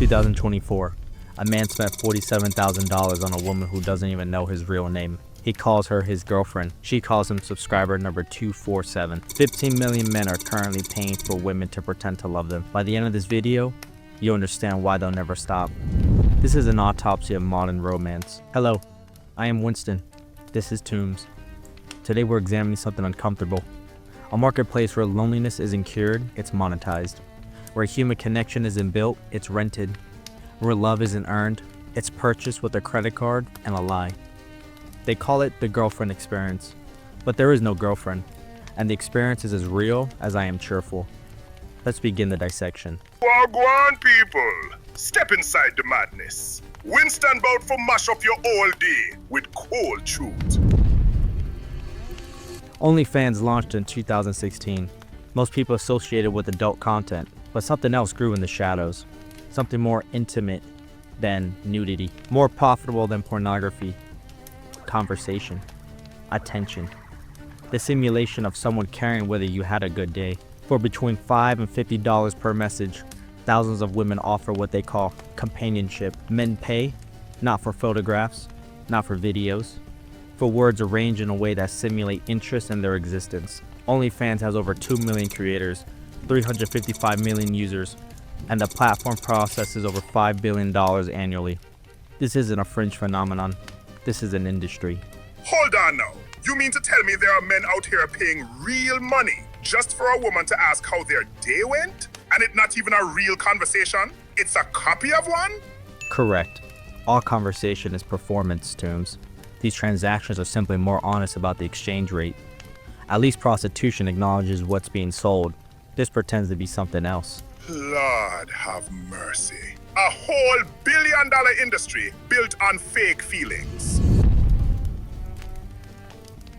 2024. A man spent $47,000 on a woman who doesn't even know his real name. He calls her his girlfriend. She calls him subscriber number 247. 15 million men are currently paying for women to pretend to love them. By the end of this video, you'll understand why they'll never stop. This is an autopsy of modern romance. Hello, I am Winston. This is Tombs. Today we're examining something uncomfortable. A marketplace where loneliness isn't cured, it's monetized. Where human connection isn't built, it's rented. Where love isn't earned, it's purchased with a credit card and a lie. They call it the girlfriend experience, but there is no girlfriend, and the experience is as real as I am cheerful. Let's begin the dissection. Wagwan people, step inside the madness. Winston bout for mash up your all day with cold truth. OnlyFans launched in 2016. Most people associate it with adult content, but something else grew in the shadows. Something more intimate than nudity, more profitable than pornography. Conversation, attention, the simulation of someone caring whether you had a good day. For between $5 and $50 per message, thousands of women offer what they call companionship. Men pay, not for photographs, not for videos, for words arranged in a way that simulate interest in their existence. OnlyFans has over 2 million creators, 355 million users, and the platform processes over $5 billion annually. This isn't a fringe phenomenon. This is an industry. Hold on now. You mean to tell me there are men out here paying real money just for a woman to ask how their day went? And it's not even a real conversation? It's a copy of one? Correct. All conversation is performance, Tombs. These transactions are simply more honest about the exchange rate. At least prostitution acknowledges what's being sold. This pretends to be something else. Lord have mercy. A whole billion-dollar industry built on fake feelings.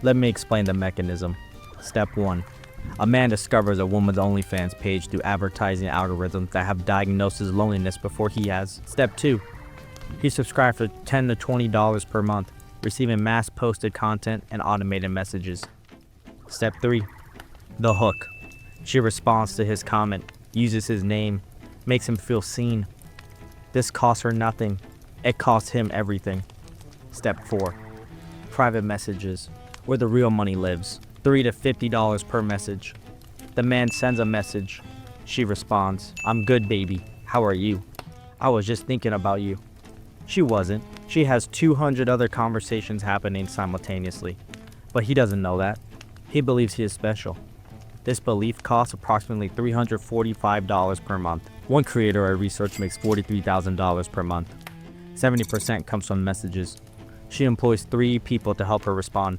Let me explain the mechanism. Step 1. A man discovers a woman's OnlyFans page through advertising algorithms that have diagnosed his loneliness before he has. Step 2. He subscribes for $10 to $20 per month, receiving mass-posted content and automated messages. Step 3. The hook. She responds to his comment, uses his name, makes him feel seen. This costs her nothing. It costs him everything. Step 4. Private messages, where the real money lives. $3 to $50 per message. The man sends a message. She responds, "I'm good, baby. How are you? I was just thinking about you." She wasn't. She has 200 other conversations happening simultaneously. But he doesn't know that. He believes he is special. This belief costs approximately $345 per month. One creator I researched makes $43,000 per month. 70% comes from messages. She employs 3 people to help her respond.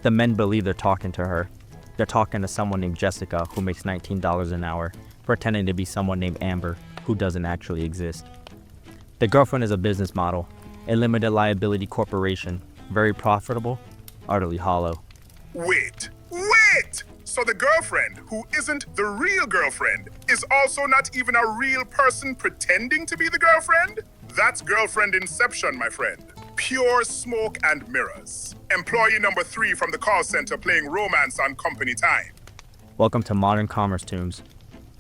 The men believe they're talking to her. They're talking to someone named Jessica, who makes $19 an hour, pretending to be someone named Amber, who doesn't actually exist. The girlfriend is a business model, a limited liability corporation, very profitable, utterly hollow. Wait! So the girlfriend, who isn't the real girlfriend, is also not even a real person pretending to be the girlfriend? That's girlfriend inception, my friend. Pure smoke and mirrors. Employee number 3 from the call center playing romance on company time. Welcome to modern commerce, Tombs.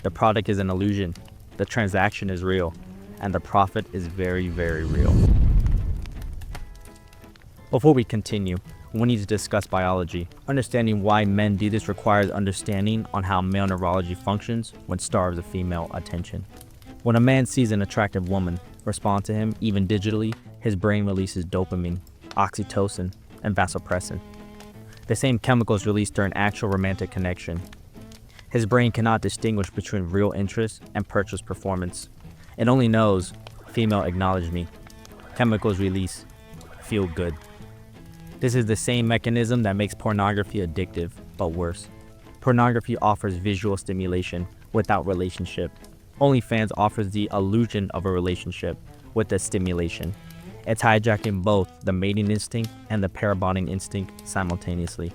The product is an illusion, the transaction is real, and the profit is very, very real. Before we continue, we need to discuss biology. Understanding why men do this requires understanding on how male neurology functions when starved of female attention. When a man sees an attractive woman respond to him, even digitally, his brain releases dopamine, oxytocin, and vasopressin, the same chemicals released during actual romantic connection. His brain cannot distinguish between real interest and purchase performance. It only knows, female acknowledge me. Chemicals release, feel good. This is the same mechanism that makes pornography addictive, but worse. Pornography offers visual stimulation without relationship. OnlyFans offers the illusion of a relationship with the stimulation. It's hijacking both the mating instinct and the pair bonding instinct simultaneously.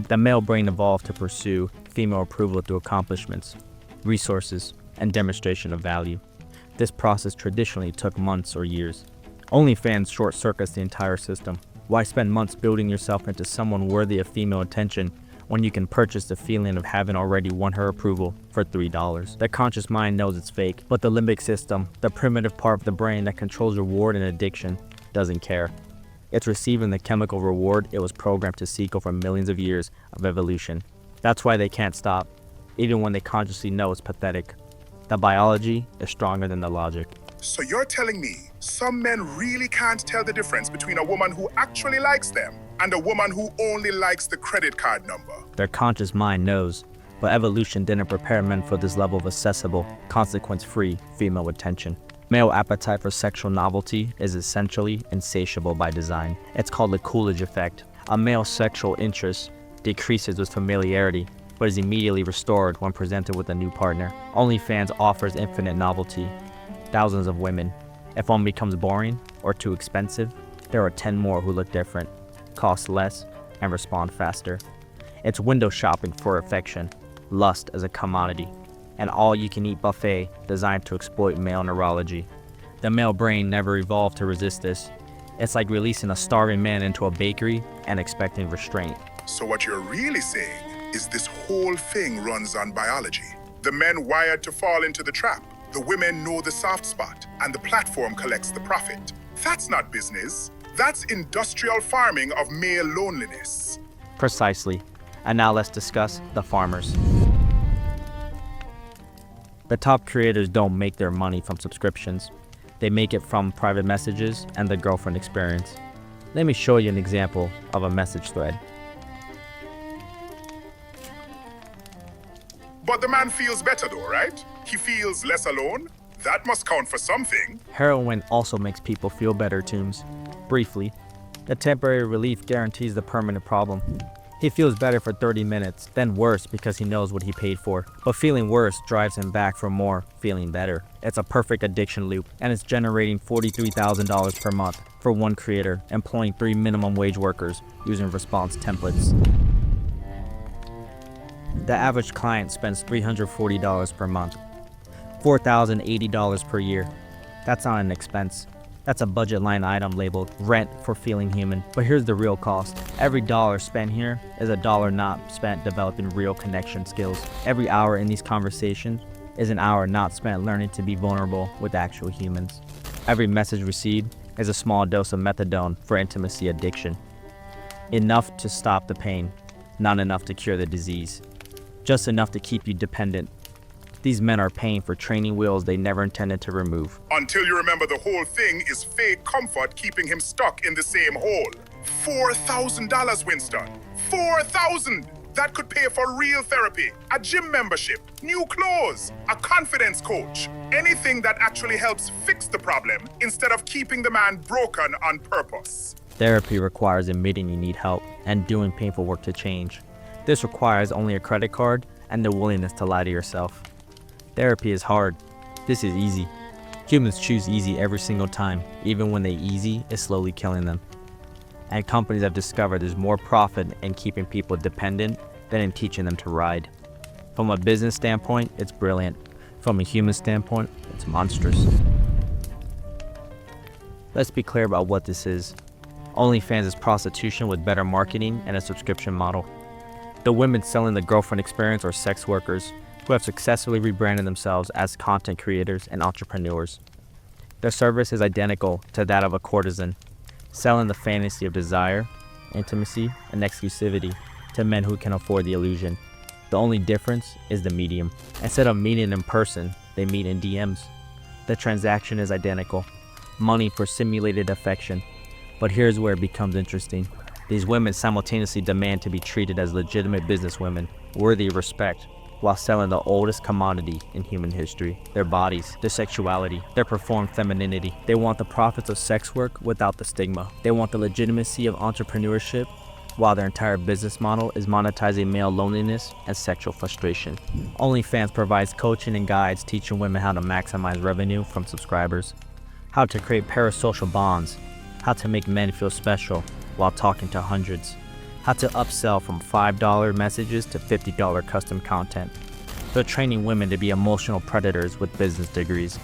The male brain evolved to pursue female approval through accomplishments, resources, and demonstration of value. This process traditionally took months or years. OnlyFans short-circuits the entire system. Why spend months building yourself into someone worthy of female attention when you can purchase the feeling of having already won her approval for $3. The conscious mind knows it's fake, but the limbic system, the primitive part of the brain that controls reward and addiction, doesn't care. It's receiving the chemical reward it was programmed to seek over millions of years of evolution. That's why they can't stop, even when they consciously know it's pathetic. The biology is stronger than the logic. So you're telling me some men really can't tell the difference between a woman who actually likes them and a woman who only likes the credit card number? Their conscious mind knows, but evolution didn't prepare men for this level of accessible, consequence-free female attention. Male appetite for sexual novelty is essentially insatiable by design. It's called the Coolidge effect. A male's sexual interest decreases with familiarity, but is immediately restored when presented with a new partner. OnlyFans offers infinite novelty. Thousands of women. If one becomes boring or too expensive, there are 10 more who look different, cost less, and respond faster. It's window shopping for affection, lust as a commodity, an all-you-can-eat buffet designed to exploit male neurology. The male brain never evolved to resist this. It's like releasing a starving man into a bakery and expecting restraint. So what you're really saying is this whole thing runs on biology. The men wired to fall into the trap. The women know the soft spot, and the platform collects the profit. That's not business. That's industrial farming of male loneliness. Precisely. And now let's discuss the farmers. The top creators don't make their money from subscriptions. They make it from private messages and the girlfriend experience. Let me show you an example of a message thread. But the man feels better though, right? He feels less alone. That must count for something. Heroin also makes people feel better, Toombs. Briefly, the temporary relief guarantees the permanent problem. He feels better for 30 minutes, then worse because he knows what he paid for. But feeling worse drives him back for more feeling better. It's a perfect addiction loop, and it's generating $43,000 per month for one creator, employing 3 minimum wage workers using response templates. The average client spends $340 per month, $4,080 per year. That's not an expense. That's a budget line item labeled rent for feeling human. But here's the real cost. Every dollar spent here is a dollar not spent developing real connection skills. Every hour in these conversations is an hour not spent learning to be vulnerable with actual humans. Every message received is a small dose of methadone for intimacy addiction. Enough to stop the pain, not enough to cure the disease. Just enough to keep you dependent. These men are paying for training wheels they never intended to remove. Until you remember the whole thing is fake comfort keeping him stuck in the same hole. $4,000, Winston. $4,000! That could pay for real therapy, a gym membership, new clothes, a confidence coach. Anything that actually helps fix the problem instead of keeping the man broken on purpose. Therapy requires admitting you need help and doing painful work to change. This requires only a credit card and the willingness to lie to yourself. Therapy is hard. This is easy. Humans choose easy every single time, even when the easy is slowly killing them. And companies have discovered there's more profit in keeping people dependent than in teaching them to ride. From a business standpoint, it's brilliant. From a human standpoint, it's monstrous. Let's be clear about what this is. OnlyFans is prostitution with better marketing and a subscription model. The women selling the girlfriend experience are sex workers who have successfully rebranded themselves as content creators and entrepreneurs. Their service is identical to that of a courtesan, selling the fantasy of desire, intimacy, and exclusivity to men who can afford the illusion. The only difference is the medium. Instead of meeting in person, they meet in DMs. The transaction is identical, money for simulated affection. But here's where it becomes interesting. These women simultaneously demand to be treated as legitimate businesswomen, worthy of respect, while selling the oldest commodity in human history, their bodies, their sexuality, their performed femininity. They want the profits of sex work without the stigma. They want the legitimacy of entrepreneurship, while their entire business model is monetizing male loneliness and sexual frustration. OnlyFans provides coaching and guides teaching women how to maximize revenue from subscribers, how to create parasocial bonds, how to make men feel special while talking to hundreds, how to upsell from $5 messages to $50 custom content. They're training women to be emotional predators with business degrees,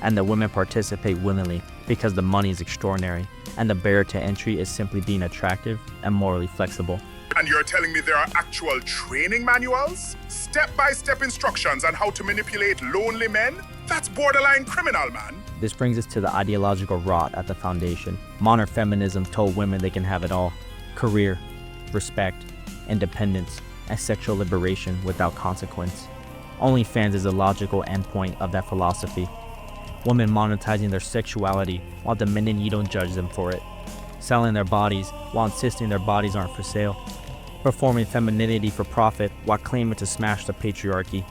and the women participate willingly because the money is extraordinary, and the barrier to entry is simply being attractive and morally flexible. And you're telling me there are actual training manuals? Step-by-step instructions on how to manipulate lonely men? That's borderline criminal, man. This brings us to the ideological rot at the foundation. Modern feminism told women they can have it all: career, respect, independence, and sexual liberation without consequence. OnlyFans is a logical endpoint of that philosophy. Women monetizing their sexuality while demanding you don't judge them for it. Selling their bodies while insisting their bodies aren't for sale. Performing femininity for profit while claiming to smash the patriarchy.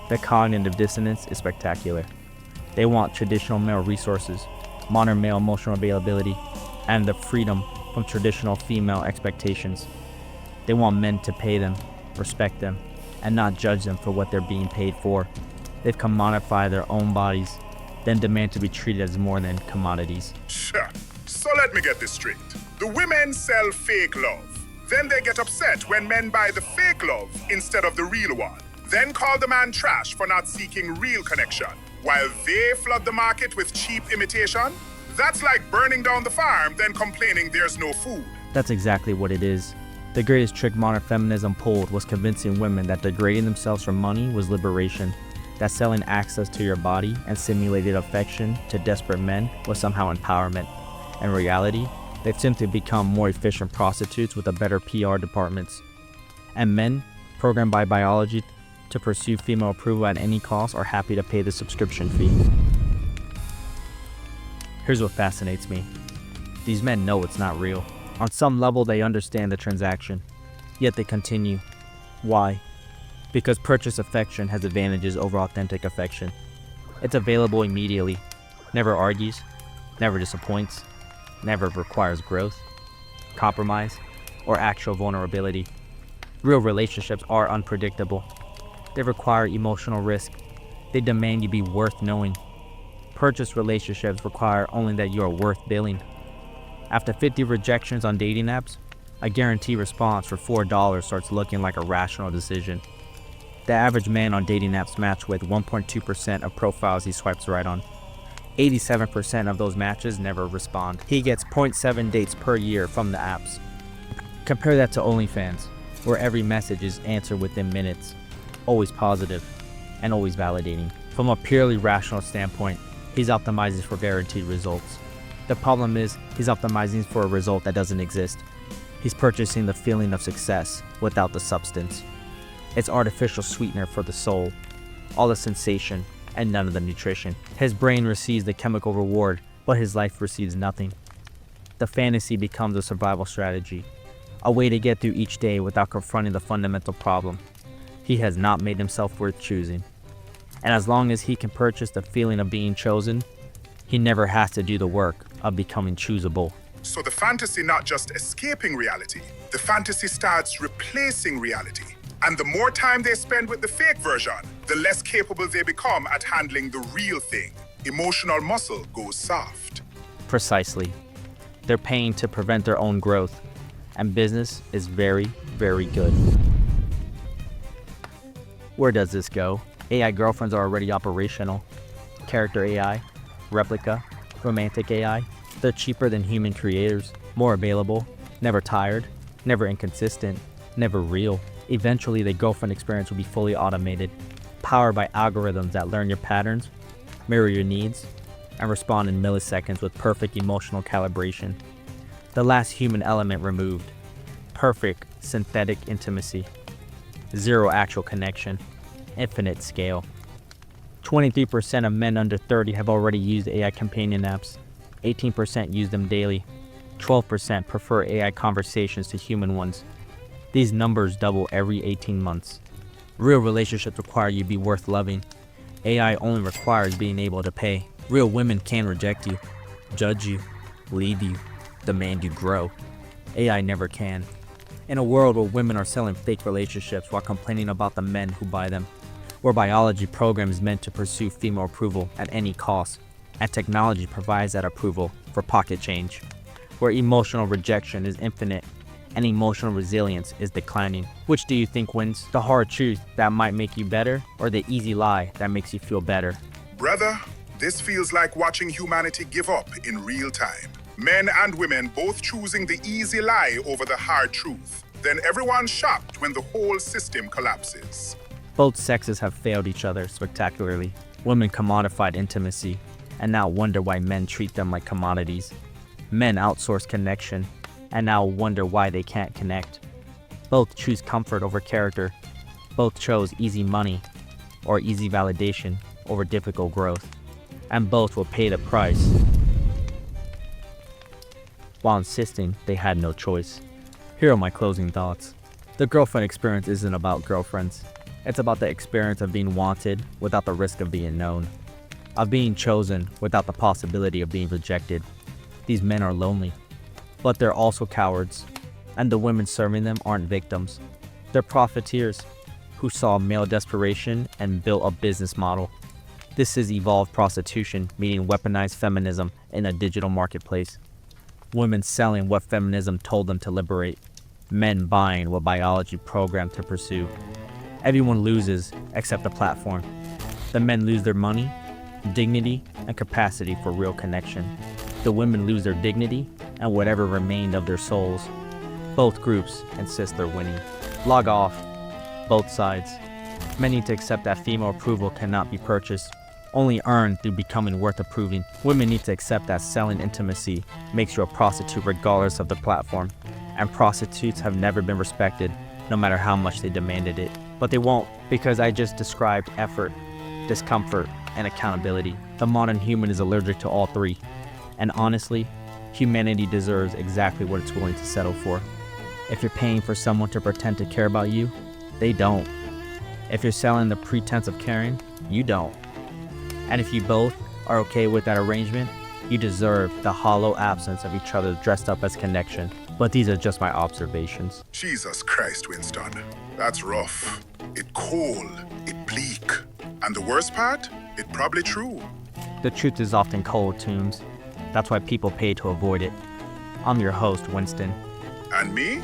The cognitive dissonance is spectacular. They want traditional male resources, modern male emotional availability, and the freedom from traditional female expectations. They want men to pay them, respect them, and not judge them for what they're being paid for. They've commodified their own bodies, then demand to be treated as more than commodities. Sure. So let me get this straight. The women sell fake love. Then they get upset when men buy the fake love instead of the real one. Then call the man trash for not seeking real connection, while they flood the market with cheap imitation. That's like burning down the farm, then complaining there's no food. That's exactly what it is. The greatest trick modern feminism pulled was convincing women that degrading themselves for money was liberation, that selling access to your body and simulated affection to desperate men was somehow empowerment. In reality, they've simply become more efficient prostitutes with a better PR departments. And men, programmed by biology to pursue female approval at any cost, are happy to pay the subscription fee. Here's what fascinates me. These men know it's not real. On some level, they understand the transaction, yet they continue. Why? Because purchased affection has advantages over authentic affection. It's available immediately, never argues, never disappoints, never requires growth, compromise, or actual vulnerability. Real relationships are unpredictable. They require emotional risk. They demand you be worth knowing. Purchased relationships require only that you are worth billing. After 50 rejections on dating apps, a guaranteed response for $4 starts looking like a rational decision. The average man on dating apps match with 1.2% of profiles he swipes right on. 87% of those matches never respond. He gets 0.7 dates per year from the apps. Compare that to OnlyFans, where every message is answered within minutes, always positive, and always validating. From a purely rational standpoint, he's optimizing for guaranteed results. The problem is, he's optimizing for a result that doesn't exist. He's purchasing the feeling of success without the substance. It's artificial sweetener for the soul, all the sensation and none of the nutrition. His brain receives the chemical reward, but his life receives nothing. The fantasy becomes a survival strategy, a way to get through each day without confronting the fundamental problem. He has not made himself worth choosing. And as long as he can purchase the feeling of being chosen, he never has to do the work of becoming choosable. So the fantasy not just escaping reality, the fantasy starts replacing reality. And the more time they spend with the fake version, the less capable they become at handling the real thing. Emotional muscle goes soft. Precisely. They're paying to prevent their own growth, and business is very, very good. Where does this go? AI girlfriends are already operational. Character AI, replica, romantic AI. They're cheaper than human creators, more available, never tired, never inconsistent, never real. Eventually, the girlfriend experience will be fully automated, powered by algorithms that learn your patterns, mirror your needs, and respond in milliseconds with perfect emotional calibration. The last human element removed. Perfect synthetic intimacy. Zero actual connection. Infinite scale. 23% of men under 30 have already used AI companion apps. 18% use them daily. 12% prefer AI conversations to human ones. These numbers double every 18 months. Real relationships require you be worth loving. AI only requires being able to pay. Real women can reject you, judge you, leave you, demand you grow. AI never can. In a world where women are selling fake relationships while complaining about the men who buy them, where biology programs meant to pursue female approval at any cost, and technology provides that approval for pocket change, where emotional rejection is infinite and emotional resilience is declining. Which do you think wins? The hard truth that might make you better, or the easy lie that makes you feel better? Brother, this feels like watching humanity give up in real time. Men and women both choosing the easy lie over the hard truth. Then everyone's shocked when the whole system collapses. Both sexes have failed each other spectacularly. Women commodified intimacy and now wonder why men treat them like commodities. Men outsource connection and now wonder why they can't connect. Both choose comfort over character. Both chose easy money or easy validation over difficult growth. And both will pay the price while insisting they had no choice. Here are my closing thoughts. The girlfriend experience isn't about girlfriends. It's about the experience of being wanted without the risk of being known, of being chosen without the possibility of being rejected. These men are lonely, but they're also cowards, and the women serving them aren't victims. They're profiteers who saw male desperation and built a business model. This is evolved prostitution, meaning weaponized feminism in a digital marketplace. Women selling what feminism told them to liberate. Men buying what biology programmed to pursue. Everyone loses except the platform. The men lose their money, dignity, and capacity for real connection. The women lose their dignity and whatever remained of their souls. Both groups insist they're winning. Log off. Both sides. Men need to accept that female approval cannot be purchased, only earned through becoming worth approving. Women need to accept that selling intimacy makes you a prostitute regardless of the platform, and prostitutes have never been respected, no matter how much they demanded it. But they won't, because I just described effort, discomfort, and accountability. The modern human is allergic to all three, and honestly, humanity deserves exactly what it's willing to settle for. If you're paying for someone to pretend to care about you, they don't. If you're selling the pretense of caring, you don't. And if you both are okay with that arrangement, you deserve the hollow absence of each other dressed up as connection. But these are just my observations. Jesus Christ, Winston. That's rough. It cold. It bleak. And the worst part? It probably true. The truth is often cold, Toombs. That's why people pay to avoid it. I'm your host, Winston. And me?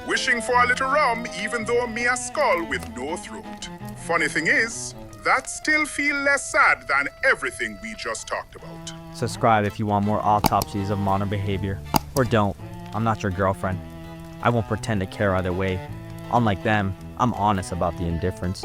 Wishing for a little rum even though me a skull with no throat. Funny thing is, that still feel less sad than everything we just talked about. Subscribe if you want more autopsies of modern behavior. Or don't. I'm not your girlfriend. I won't pretend to care either way. Unlike them, I'm honest about the indifference.